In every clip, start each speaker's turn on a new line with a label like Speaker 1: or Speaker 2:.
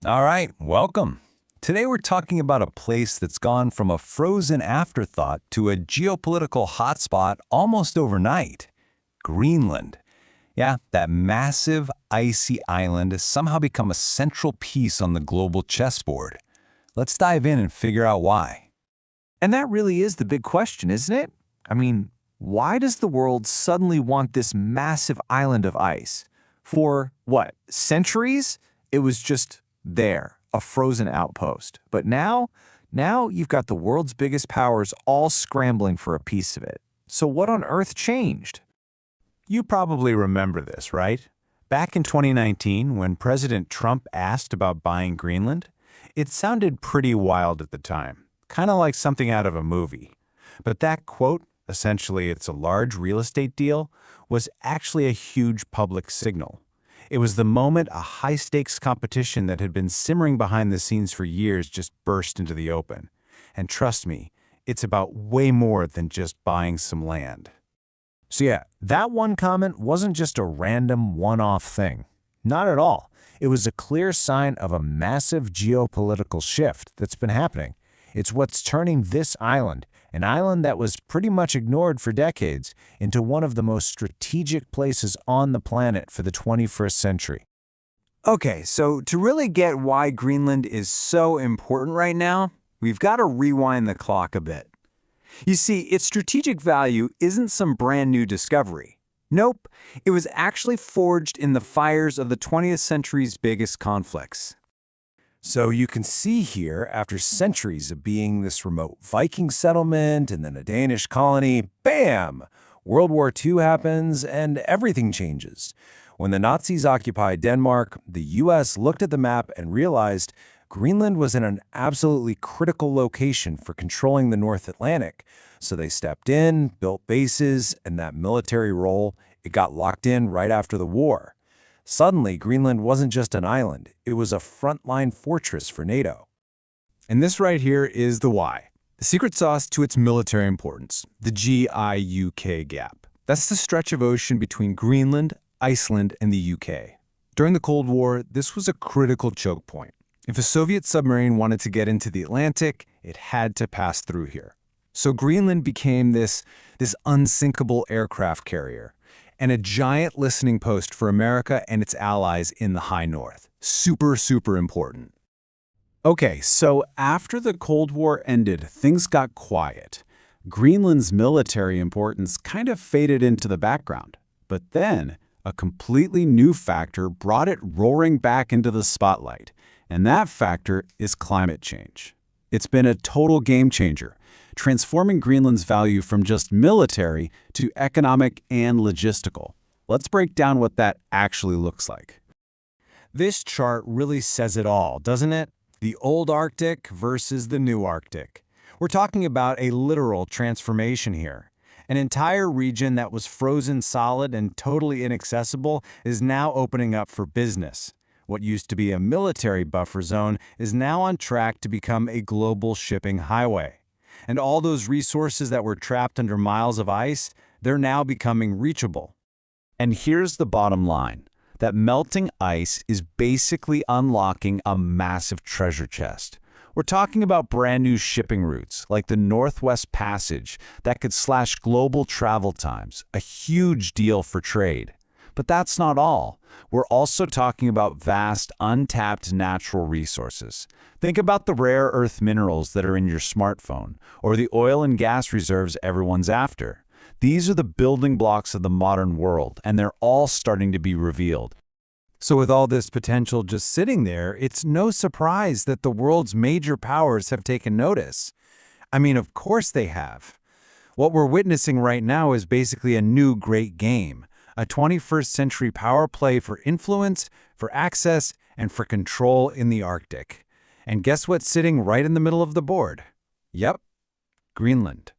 Speaker 1: All right, welcome. Today we're talking about a place that's gone from a frozen afterthought to a geopolitical hotspot almost overnight. Greenland. Yeah, that massive, icy island has somehow become a central piece on the global chessboard. Let's dive in and figure out why.
Speaker 2: And that really is the big question, isn't it? I mean, why does the world suddenly want this massive island of ice? For, what, centuries? It was just there, a frozen outpost. But now you've got the world's biggest powers all scrambling for a piece of it. So what on earth changed?
Speaker 1: You probably remember this, right? Back in 2019, when President Trump asked about buying Greenland, it sounded pretty wild at the time, kind of like something out of a movie. But that quote, essentially it's a large real estate deal, was actually a huge public signal. It was the moment a high-stakes competition that had been simmering behind the scenes for years just burst into the open. And trust me, it's about way more than just buying some land.
Speaker 2: So yeah, that one comment wasn't just a random one-off thing. Not at all. It was a clear sign of a massive geopolitical shift that's been happening. It's what's turning this island, an island that was pretty much ignored for decades, into one of the most strategic places on the planet for the 21st century.
Speaker 3: Okay, so to really get why Greenland is so important right now, we've got to rewind the clock a bit. You see, its strategic value isn't some brand new discovery. Nope, it was actually forged in the fires of the 20th century's biggest conflicts.
Speaker 2: So you can see here, after centuries of being this remote Viking settlement and then a Danish colony, bam! World War II happens and everything changes. When the Nazis occupied Denmark, the US looked at the map and realized Greenland was in an absolutely critical location for controlling the North Atlantic. So they stepped in, built bases, and that military role, it got locked in right after the war. Suddenly, Greenland wasn't just an island, it was a frontline fortress for NATO.
Speaker 4: And this right here is the why. The secret sauce to its military importance, the GIUK gap. That's the stretch of ocean between Greenland, Iceland, and the UK. During the Cold War, this was a critical choke point. If a Soviet submarine wanted to get into the Atlantic, it had to pass through here. So Greenland became this unsinkable aircraft carrier and a giant listening post for America and its allies in the high north. Super, super important. Okay, so after the Cold War ended, things got quiet. Greenland's military importance kind of faded into the background. But then, a completely new factor brought it roaring back into the spotlight. And that factor is climate change. It's been a total game changer, transforming Greenland's value from just military to economic and logistical. Let's break down what that actually looks like.
Speaker 2: This chart really says it all, doesn't it? The old Arctic versus the new Arctic. We're talking about a literal transformation here. An entire region that was frozen solid and totally inaccessible is now opening up for business. What used to be a military buffer zone is now on track to become a global shipping highway. And all those resources that were trapped under miles of ice, they're now becoming reachable.
Speaker 1: And here's the bottom line, that melting ice is basically unlocking a massive treasure chest. We're talking about brand new shipping routes, like the Northwest Passage, that could slash global travel times, a huge deal for trade. But that's not all. We're also talking about vast, untapped natural resources. Think about the rare earth minerals that are in your smartphone, or the oil and gas reserves everyone's after. These are the building blocks of the modern world, and they're all starting to be revealed.
Speaker 2: So with all this potential just sitting there, it's no surprise that the world's major powers have taken notice. I mean, of course they have. What we're witnessing right now is basically a new great game. A 21st century power play for influence, for access, and for control in the Arctic. And guess what's sitting right in the middle of the board? Yep, Greenland.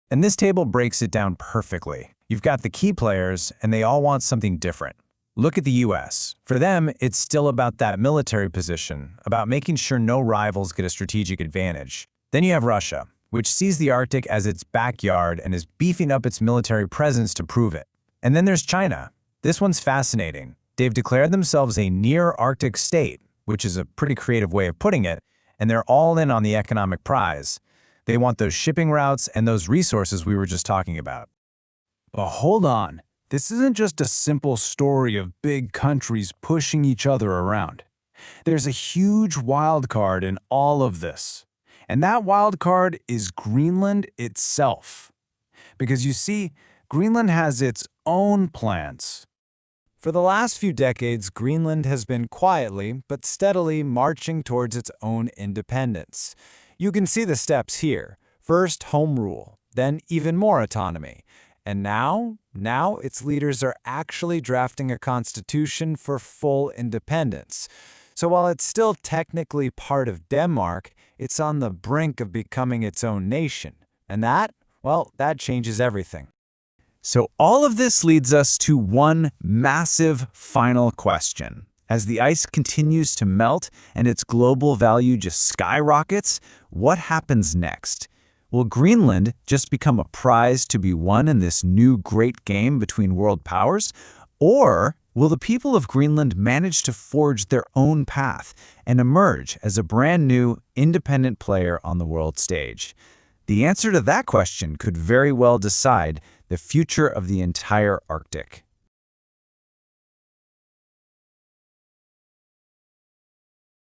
Speaker 2: And this table breaks it down perfectly. You've got the key players, and they all want something different. Look at the US. For them, it's still about that military position, about making sure no rivals get a strategic advantage. Then you have Russia, which sees the Arctic as its backyard and is beefing up its military presence to prove it. And then there's China. This one's fascinating. They've declared themselves a near-Arctic state, which is a pretty creative way of putting it, and they're all in on the economic prize. They want those shipping routes and those resources we were just talking about.
Speaker 4: But hold on. This isn't just a simple story of big countries pushing each other around. There's a huge wild card in all of this. And that wild card is Greenland itself. Because you see, Greenland has its own plans.
Speaker 1: For the last few decades, Greenland has been quietly but steadily marching towards its own independence. You can see the steps here. First, home rule, then even more autonomy. And now its leaders are actually drafting a constitution for full independence. So while it's still technically part of Denmark, it's on the brink of becoming its own nation. And that changes everything.
Speaker 2: So all of this leads us to one massive final question. As the ice continues to melt and its global value just skyrockets, what happens next? Will Greenland just become a prize to be won in this new great game between world powers? Or will the people of Greenland manage to forge their own path and emerge as a brand new, independent player on the world stage? The answer to that question could very well decide the future of the entire Arctic.